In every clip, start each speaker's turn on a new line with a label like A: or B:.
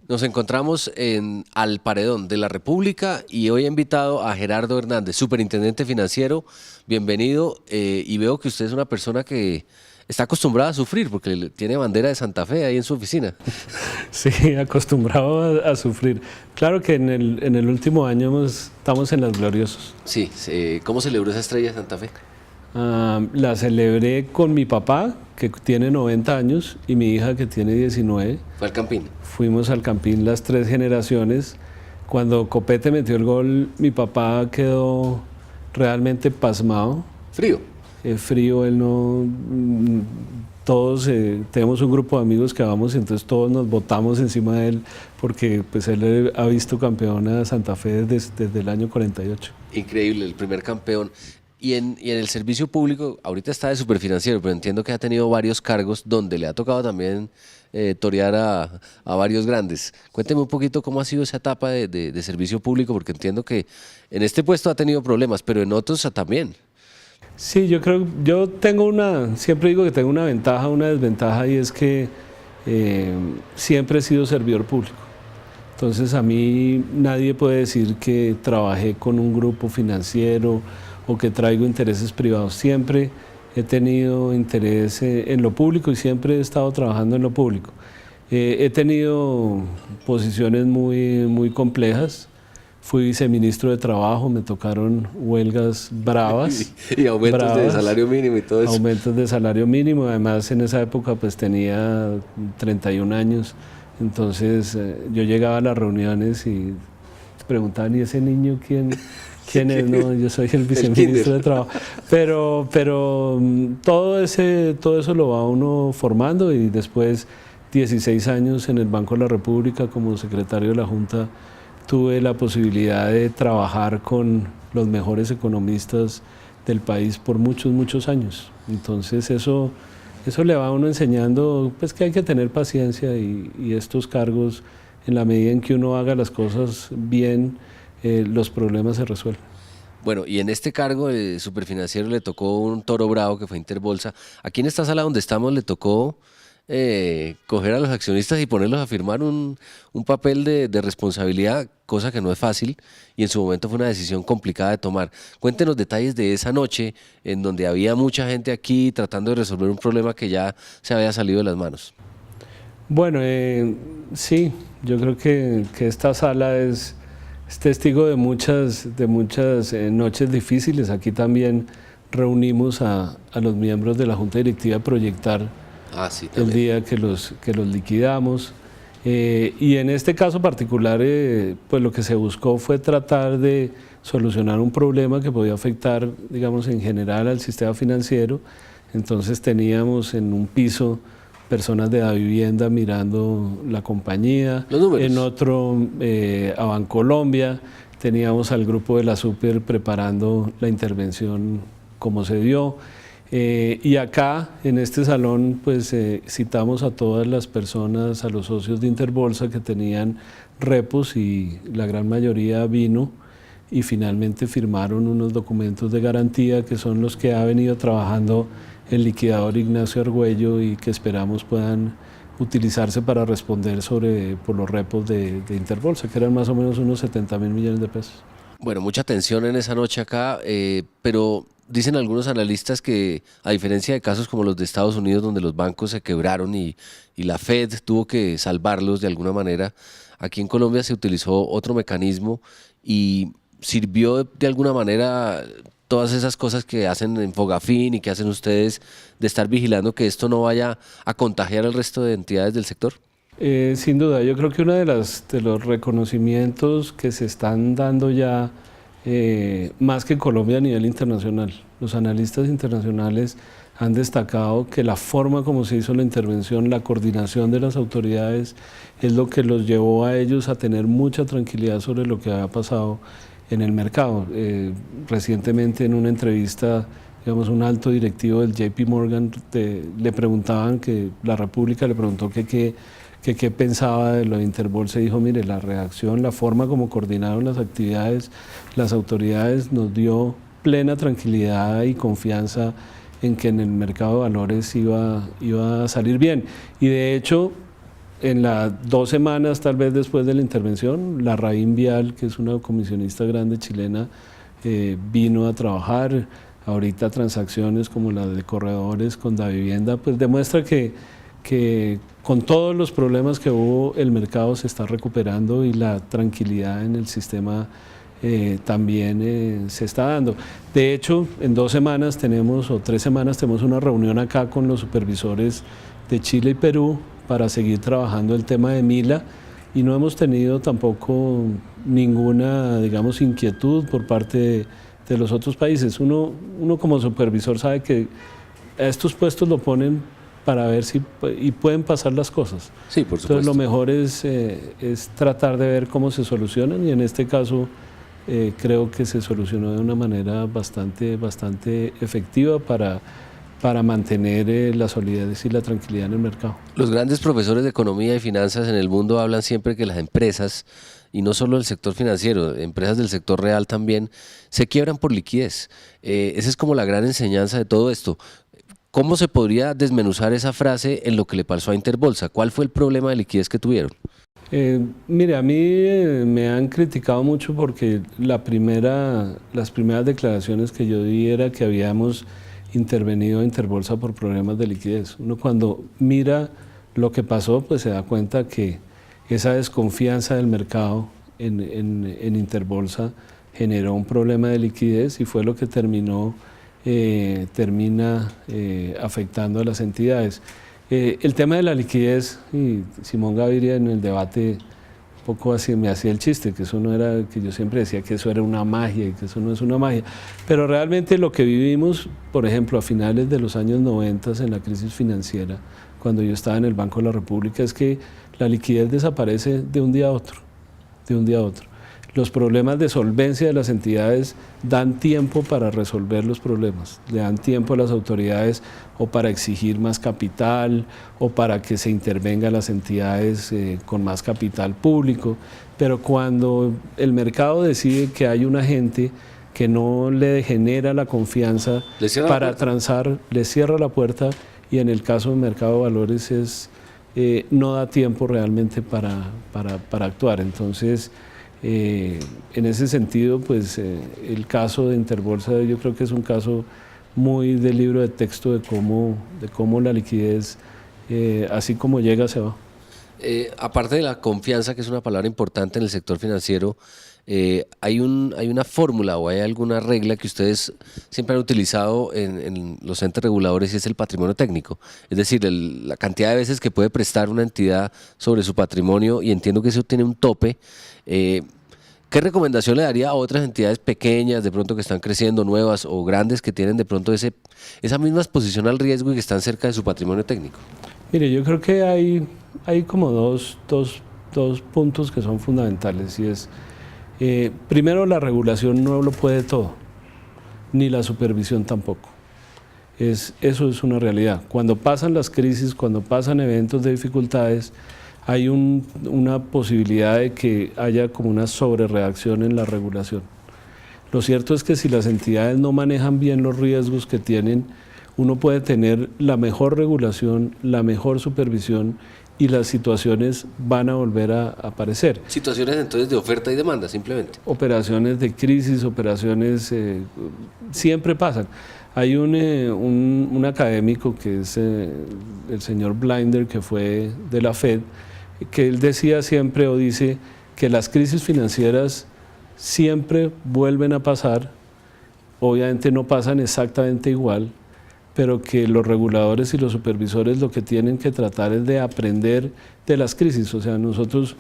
A: Nos encontramos al Paredón de la República y hoy he invitado a Gerardo Hernández, superintendente financiero. Bienvenido, y veo que usted es una persona que está acostumbrada a sufrir porque tiene bandera de Santa Fe ahí en su oficina.
B: Sí, acostumbrado a sufrir. Claro que en el último año estamos en las gloriosos.
A: Sí, ¿cómo celebró esa estrella de Santa Fe?
B: La celebré con mi papá, que tiene 90 años, y mi hija, que tiene 19.
A: ¿Fue al Campín?
B: Fuimos al Campín las 3 generaciones. Cuando Copete metió el gol, mi papá quedó realmente pasmado.
A: ¿Frío?
B: Frío, él no... Todos tenemos un grupo de amigos que vamos y entonces todos nos botamos encima de él porque pues él ha visto campeón a Santa Fe desde el año 48.
A: Increíble, el primer campeón. Y en el servicio público, ahorita está de superfinanciero, pero entiendo que ha tenido varios cargos donde le ha tocado también torear a varios grandes. Cuénteme un poquito cómo ha sido esa etapa de servicio público, porque entiendo que en este puesto ha tenido problemas, pero en otros también.
B: Sí, yo tengo siempre digo que tengo una ventaja, una desventaja, y es que siempre he sido servidor público. Entonces a mí nadie puede decir que trabajé con un grupo financiero o que traigo intereses privados. Siempre he tenido interés en lo público y siempre he estado trabajando en lo público. He tenido posiciones muy complejas. Fui viceministro de Trabajo, me tocaron huelgas bravas.
A: Y aumentos de salario mínimo y todo eso.
B: Aumentos de salario mínimo, además en esa época pues tenía 31 años, entonces yo llegaba a las reuniones y preguntaban, ¿y ese niño quién es? No, yo soy el viceministro de Trabajo. Pero todo eso lo va uno formando, y después 16 años en el Banco de la República como secretario de la Junta. Tuve la posibilidad de trabajar con los mejores economistas del país por muchos años. Entonces eso le va a uno enseñando pues, que hay que tener paciencia, y estos cargos, en la medida en que uno haga las cosas bien, los problemas se resuelven.
A: Bueno, y en este cargo de superfinanciero le tocó un toro bravo que fue Interbolsa. Aquí en esta sala donde estamos le tocó coger a los accionistas y ponerlos a firmar un papel de responsabilidad, cosa que no es fácil, y en su momento fue una decisión complicada de tomar. Cuéntenos detalles de esa noche en donde había mucha gente aquí tratando de resolver un problema que ya se había salido de las manos.
B: Bueno, sí, yo creo que esta sala es testigo de muchas noches difíciles. Aquí también reunimos a los miembros de la Junta Directiva a proyectar el día que los liquidamos. Y en este caso particular, pues lo que se buscó fue tratar de solucionar un problema que podía afectar, digamos, en general al sistema financiero. Entonces teníamos en un piso personas de la vivienda mirando la compañía, en otro a Bancolombia, teníamos al grupo de la Super preparando la intervención como se dio. Y acá, en este salón, pues citamos a todas las personas, a los socios de Interbolsa que tenían repos, y la gran mayoría vino y finalmente firmaron unos documentos de garantía que son los que ha venido trabajando el liquidador Ignacio Argüello y que esperamos puedan utilizarse para responder por los repos de Interbolsa, que eran más o menos unos 70.000 millones de pesos.
A: Bueno, mucha tensión en esa noche acá, pero dicen algunos analistas que, a diferencia de casos como los de Estados Unidos, donde los bancos se quebraron y la Fed tuvo que salvarlos de alguna manera, aquí en Colombia se utilizó otro mecanismo y sirvió de alguna manera todas esas cosas que hacen en Fogafín y que hacen ustedes de estar vigilando que esto no vaya a contagiar al resto de entidades del sector.
B: Sin duda, yo creo que uno de los reconocimientos que se están dando ya, más que en Colombia, a nivel internacional, los analistas internacionales han destacado que la forma como se hizo la intervención, la coordinación de las autoridades, es lo que los llevó a ellos a tener mucha tranquilidad sobre lo que había pasado en el mercado. Recientemente, en una entrevista, digamos, un alto directivo del JP Morgan le preguntaban, que la República le preguntó que qué pensaba de lo de Interbolsa, y dijo, mire, la reacción, la forma como coordinaron las actividades, las autoridades, nos dio plena tranquilidad y confianza en que en el mercado de valores iba a salir bien. Y de hecho, en las 2 semanas, tal vez después de la intervención, la Raín Vial, que es una comisionista grande chilena, vino a trabajar. Ahorita transacciones como la de corredores con Davivienda, pues demuestra que con todos los problemas que hubo, el mercado se está recuperando y la tranquilidad en el sistema también se está dando. De hecho, en 2 semanas tenemos, o 3 semanas, tenemos una reunión acá con los supervisores de Chile y Perú para seguir trabajando el tema de Mila, y no hemos tenido tampoco ninguna, digamos, inquietud por parte de los otros países. Uno como supervisor sabe que a estos puestos lo ponen para ver si y pueden pasar las cosas.
A: Sí, por supuesto.
B: Entonces lo mejor es tratar de ver cómo se solucionan, y en este caso creo que se solucionó de una manera bastante efectiva para mantener la solidez y la tranquilidad en el mercado.
A: Los grandes profesores de economía y finanzas en el mundo hablan siempre que las empresas, y no solo el sector financiero, empresas del sector real también, se quiebran por liquidez. Esa es como la gran enseñanza de todo esto. ¿Cómo se podría desmenuzar esa frase en lo que le pasó a Interbolsa? ¿Cuál fue el problema de liquidez que tuvieron?
B: Mire, a mí me han criticado mucho porque las primeras declaraciones que yo di era que habíamos intervenido a Interbolsa por problemas de liquidez. Uno cuando mira lo que pasó, pues se da cuenta que esa desconfianza del mercado en Interbolsa generó un problema de liquidez y fue lo que termina afectando a las entidades. El tema de la liquidez, y Simón Gaviria en el debate un poco así me hacía el chiste, que eso no era, que yo siempre decía que eso era una magia y que eso no es una magia, pero realmente lo que vivimos, por ejemplo, a finales de los años 90 en la crisis financiera, cuando yo estaba en el Banco de la República, es que la liquidez desaparece de un día a otro, de un día a otro. Los problemas de solvencia de las entidades dan tiempo para resolver los problemas, le dan tiempo a las autoridades o para exigir más capital o para que se intervengan las entidades con más capital público, pero cuando el mercado decide que hay un agente que no le genera la confianza para transar, le cierra la puerta, y en el caso del mercado de valores no da tiempo realmente para actuar. Entonces, en ese sentido, pues el caso de Interbolsa yo creo que es un caso muy del libro de texto de cómo la liquidez, así como llega, se va.
A: Aparte de la confianza, que es una palabra importante en el sector financiero, hay una fórmula o hay alguna regla que ustedes siempre han utilizado en los entes reguladores, y es el patrimonio técnico. Es decir, la cantidad de veces que puede prestar una entidad sobre su patrimonio, y entiendo que eso tiene un tope. ¿Qué recomendación le daría a otras entidades pequeñas, de pronto que están creciendo, nuevas o grandes, que tienen de pronto esa misma exposición al riesgo y que están cerca de su patrimonio técnico?
B: Mire, yo creo que hay como dos puntos que son fundamentales, y es, primero, la regulación no lo puede todo, ni la supervisión tampoco. Eso es una realidad. Cuando pasan las crisis, cuando pasan eventos de dificultades, hay una posibilidad de que haya como una sobrereacción en la regulación. Lo cierto es que si las entidades no manejan bien los riesgos que tienen, uno puede tener la mejor regulación, la mejor supervisión, y las situaciones van a volver a aparecer.
A: Situaciones entonces de oferta y demanda, simplemente.
B: Operaciones de crisis, operaciones siempre pasan. Hay un académico que es el señor Blinder, que fue de la Fed, que él decía siempre, o dice, que las crisis financieras siempre vuelven a pasar, obviamente no pasan exactamente igual, pero que los reguladores y los supervisores lo que tienen que tratar es de aprender de las crisis. O sea, nosotros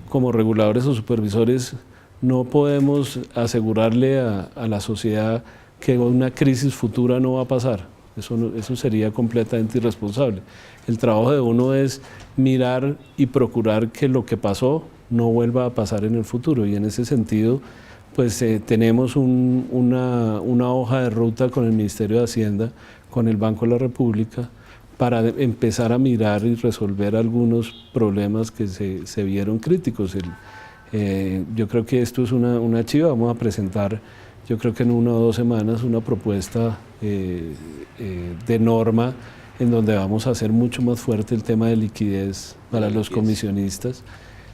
B: como reguladores o supervisores no podemos asegurarle a la sociedad que una crisis futura no va a pasar. Eso sería completamente irresponsable. El trabajo de uno es mirar y procurar que lo que pasó no vuelva a pasar en el futuro, y en ese sentido pues tenemos una hoja de ruta con el Ministerio de Hacienda, con el Banco de la República, para empezar a mirar y resolver algunos problemas que se vieron críticos. Yo creo que esto es una chiva. Vamos a presentar, yo creo que en 1 o 2 semanas, una propuesta de norma en donde vamos a hacer mucho más fuerte el tema de liquidez para los comisionistas.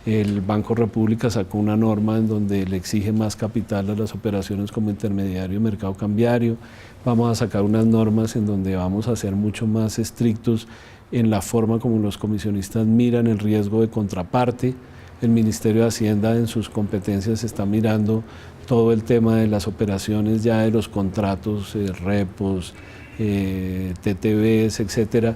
B: El Banco República sacó una norma en donde le exige más capital a las operaciones como intermediario de mercado cambiario. Vamos a sacar unas normas en donde vamos a ser mucho más estrictos en la forma como los comisionistas miran el riesgo de contraparte. El Ministerio de Hacienda en sus competencias está mirando todo el tema de las operaciones ya de los contratos, repos, TTVs, etcétera.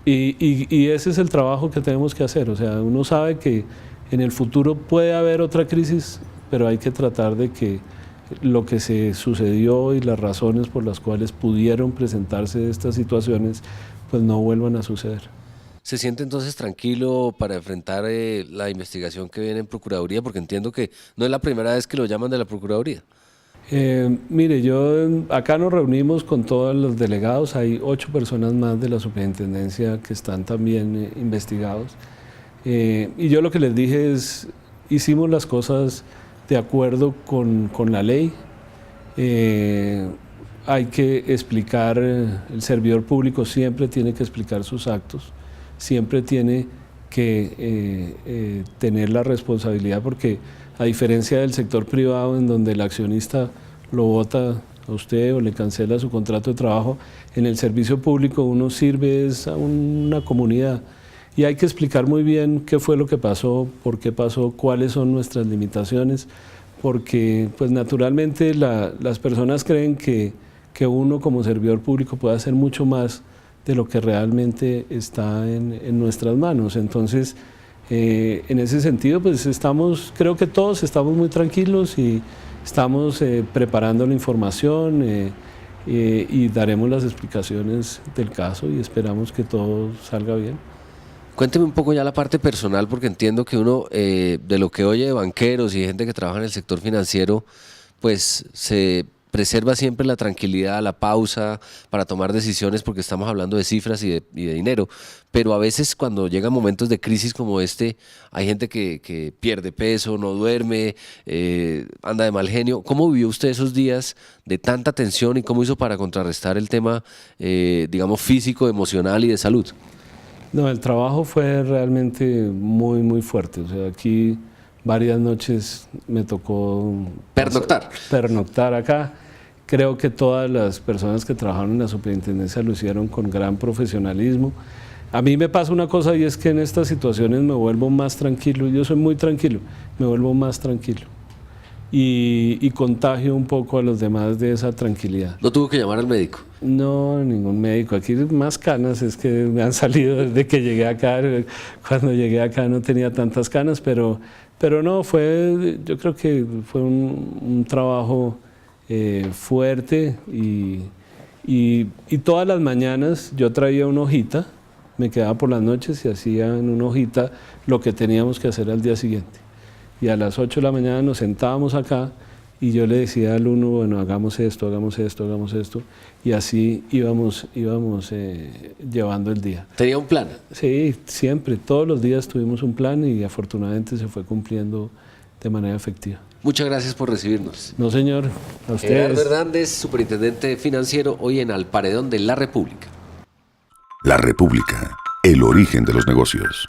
B: Y ese es el trabajo que tenemos que hacer. O sea, uno sabe que en el futuro puede haber otra crisis, pero hay que tratar de que lo que se sucedió y las razones por las cuales pudieron presentarse estas situaciones, pues no vuelvan a suceder.
A: ¿Se siente entonces tranquilo para enfrentar la investigación que viene en Procuraduría? Porque entiendo que no es la primera vez que lo llaman de la Procuraduría.
B: Mire, acá nos reunimos con todos los delegados, hay 8 personas más de la superintendencia que están también investigados. Y yo lo que les dije es, hicimos las cosas de acuerdo con la ley. Hay que explicar, el servidor público siempre tiene que explicar sus actos, siempre tiene que tener la responsabilidad, porque a diferencia del sector privado en donde el accionista lo vota a usted o le cancela su contrato de trabajo, en el servicio público uno sirve a una comunidad y hay que explicar muy bien qué fue lo que pasó, por qué pasó, cuáles son nuestras limitaciones, porque pues naturalmente las personas creen que uno como servidor público puede hacer mucho más de lo que realmente está en nuestras manos. Entonces, en ese sentido, pues creo que todos estamos muy tranquilos y estamos preparando la información y daremos las explicaciones del caso y esperamos que todo salga bien.
A: Cuénteme un poco ya la parte personal, porque entiendo que uno, de lo que oye de banqueros y de gente que trabaja en el sector financiero, pues se preserva siempre la tranquilidad, la pausa para tomar decisiones, porque estamos hablando de cifras y de dinero, pero a veces cuando llegan momentos de crisis como este, hay gente que pierde peso, no duerme, anda de mal genio. ¿Cómo vivió usted esos días de tanta tensión y cómo hizo para contrarrestar el tema, digamos, físico, emocional y de salud?
B: No, el trabajo fue realmente muy, muy fuerte. O sea, aquí varias noches me tocó pernoctar acá. Creo que todas las personas que trabajaron en la superintendencia lo hicieron con gran profesionalismo. A mí me pasa una cosa y es que en estas situaciones me vuelvo más tranquilo. Yo soy muy tranquilo, me vuelvo más tranquilo. Y contagio un poco a los demás de esa tranquilidad.
A: ¿No tuvo que llamar al médico?
B: No, ningún médico. Aquí más canas es que me han salido desde que llegué acá. Cuando llegué acá no tenía tantas canas, pero no, yo creo que fue un trabajo fuerte y todas las mañanas yo traía una hojita, me quedaba por las noches y hacía en una hojita lo que teníamos que hacer al día siguiente. Y a las 8 de la mañana nos sentábamos acá y yo le decía al uno, bueno, hagamos esto, hagamos esto, hagamos esto, y así íbamos llevando el día.
A: ¿Tenía un plan?
B: Sí, siempre, todos los días tuvimos un plan y afortunadamente se fue cumpliendo de manera efectiva.
A: Muchas gracias por recibirnos.
B: No, señor, a ustedes.
A: Gerardo Hernández, superintendente financiero, hoy en Al Paredón de La República.
C: La República, el origen de los negocios.